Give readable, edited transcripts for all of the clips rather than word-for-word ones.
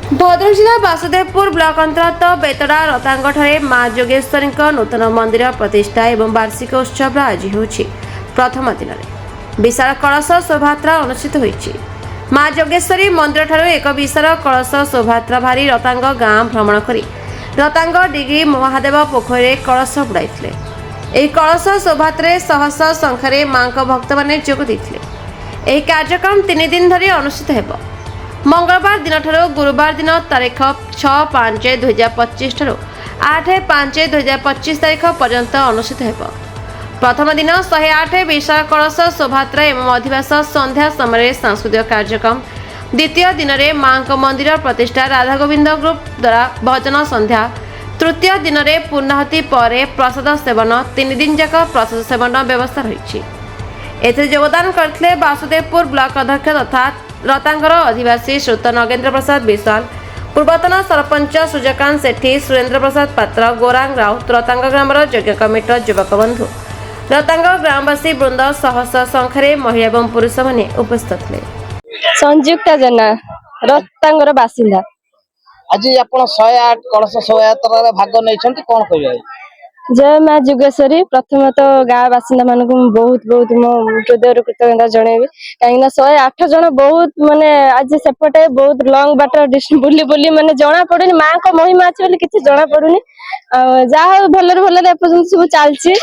भद्रक जिला वासुदेवपुर ब्लॉक अंतर्गत बेतड़ा रतांगठारे मां जोगेश्वरी नूतन मंदिर प्रतिष्ठा एवं वार्षिक उत्सव आज होछि प्रथम दिन में विशाल कलश शोभायात्रा अनुष्ठित होइछि। मां जोगेश्वरी मंदिर ठारू एक विशाल कलश शोभायात्रा भारी रतांग गाँ भ्रमण करी रतांग डिगी महादेव पोखरी कलश बुड़ाइथिले। एही कलश शोभायात्रा शह शह संख्यारे मां भक्त माने जोग दैथिले। एही कार्यक्रम 3 दिन धरि अनुष्ठित हेबो। मंगलवार दिन ठारू गुरुवार दिन तारीख 6/5/2025 ठारू 8/5/2025 तारीख पर्यंत अनुष्ठित हेबो। प्रथम दिन 108 विशाल कलश शोभायात्रा एवं अधिवास संध्या समय सांस्कृतिक कार्यक्रम, द्वितीय दिन में मां मंदिर प्रतिष्ठा राधा गोविंद ग्रुप द्वारा भजन संध्या, तृतीय दिन में पूर्णाहुति पर प्रसाद सेवन, 3 दिन जाक प्रसाद सेवन व्यवस्था रही। एथे योगदान करथिले वासुदेवपुर ब्लॉक अध्यक्ष तथा रतांगर अधिवासी श्रुत नगेंद्र प्रसाद विशाल, पूर्वतन सरपंच सूर्यकांत सेठी, सुरेंद्र प्रसाद पात्र, गोरांग राउत, रतांग ग्रामर यज्ञ कमिटर युवक बंधु, रतांग ग्रामवासी वृंद शह शह संख्यारे महिला एवं पुरुष माने उपस्थित थे। संयुक्ता जना रतांगर बासिंदा। आज आपण 108 कलश शोभायात्रा भाग नैछंती, कोन कहबे? जय मां जोगेश्वरी। प्रथम तो गाँ बासिंदा मान बहुत बहुत मो हृदय कृतज्ञता जनइबी कहीं 108 जन बहुत माने आज सेपटे बहुत लंग बाट बुली बुली माने जना पड़ुनी मां को महिमा अछि बोली किछि जना पड़ुनी। जा हो भलर भलर एपर्यंत सब चलछि।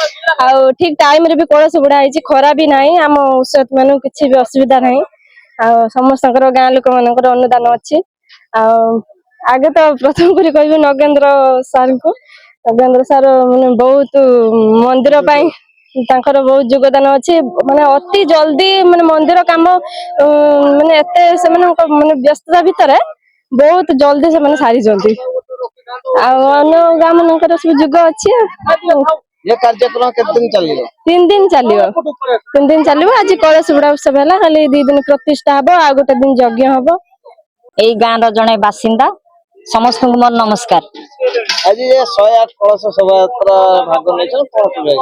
आ ठीक टाइम रे भी कलश बुड़ा आइछि, खरा भी नाही, हम औषध मानु किछि भी असुविधा नाही। आ समस्तकर गाँ लोक मानकर अनुदान अछि। आ आगे तो प्रथम करी कहबी नगेंद्र सर को। नगेंद्र सर माने बहुत मंदिर पाई तांकर बहुत योगदान अछि। माने अति जल्दी माने मंदिर काम माने एते से माने व्यस्तता भितर बहुत जल्दी से माने सारी जल्दी आ अन्य गाँ मानकर सब जुग अछि। ये कार्यक्रम केते दिन चलियो? 3 दिन चलियो। 3 दिन चलियो। आज कलश बुड़ा उत्सव हैला, खाली 2 दिन प्रतिष्ठा हबो आ गोटे दिन यज्ञ हबो। एई गाँ रो जणे बासिंदा समस्त को मोर नमस्कार। आज ये 108 कलश शोभायात्रा भाग नैछन, कोन कहबे?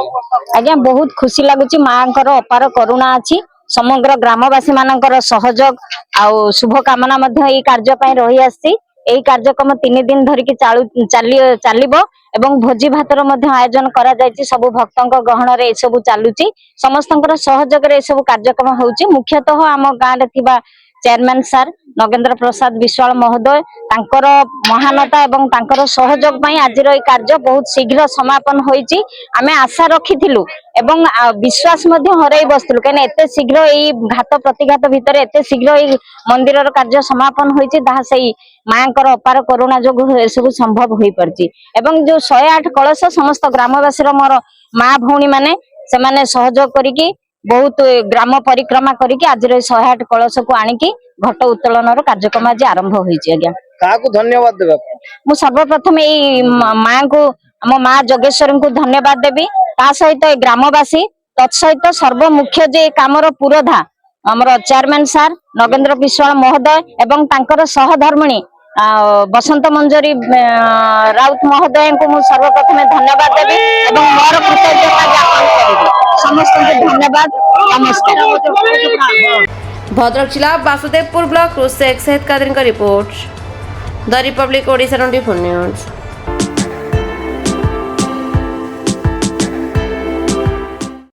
आज्ञा बहुत खुशी लागुची। मांकर अपार करुणा अछि। समग्र ग्रामवासी मानकर सहयोग आउ शुभ कामना मध्य ई कार्य पई रही आसी। एई कार्यक्रम 3 दिन धरि कि चालिबो एवं भोजी भातर मध्य आयोजन करा जायछि। सब भक्तंक गहण रे ए सब चालुची, समस्तंकर सहयोग रे ए सब कार्यक्रम होउची। मुख्यतः आम गाँ रे थिबा चेयरमैन सर नगेंद्र प्रसाद विश्वाल महोदय तांकर महानता एवं तांकर सहयोग पई आज रो कार्य बहुत शीघ्र समापन होईची। आमे आशा रखिथिलु एवं विश्वास मध्य हराई बसथिलु कने एते शीघ्र एई घात प्रतिघात भितर एते शीघ्र एई मंदिर रो कार्य समापन होईची। ताहा सेई मांकर अपार करुणा जोग ए सब संभव होई परची। एवं जो 108 कलश समस्त ग्रामवासी रो मोर मां भौणी माने से माने सहयोग करिकी बहुत ग्राम परिक्रमा करिकी आज 108 कलश को आनिकी घट उत्तोलन कार्यक्रम आज आरंभ होईची। आज्ञा काकू धन्यवाद देबा? मु सर्वप्रथम एई मां को हम मां जोगेश्वरी को धन्यवाद देबी। ता सहित ग्रामवासी तत्सहित सर्व मुख्य जे कामर पुरोधा हमर चेयरमैन सर नगेंद्र विश्वाल महोदय एवं तांकर सहधर्मिणी बसंत मंजरी राउत महोदय को मु सर्वप्रथम धन्यवाद देबी एवं मोर कृतज्ञता ज्ञापन करिबी। समस्त को धन्यवाद, नमस्कार। भद्रक जिला वासुदेवपुर ब्लॉक से शेख कादरी का report the Republic Odisha 24 news.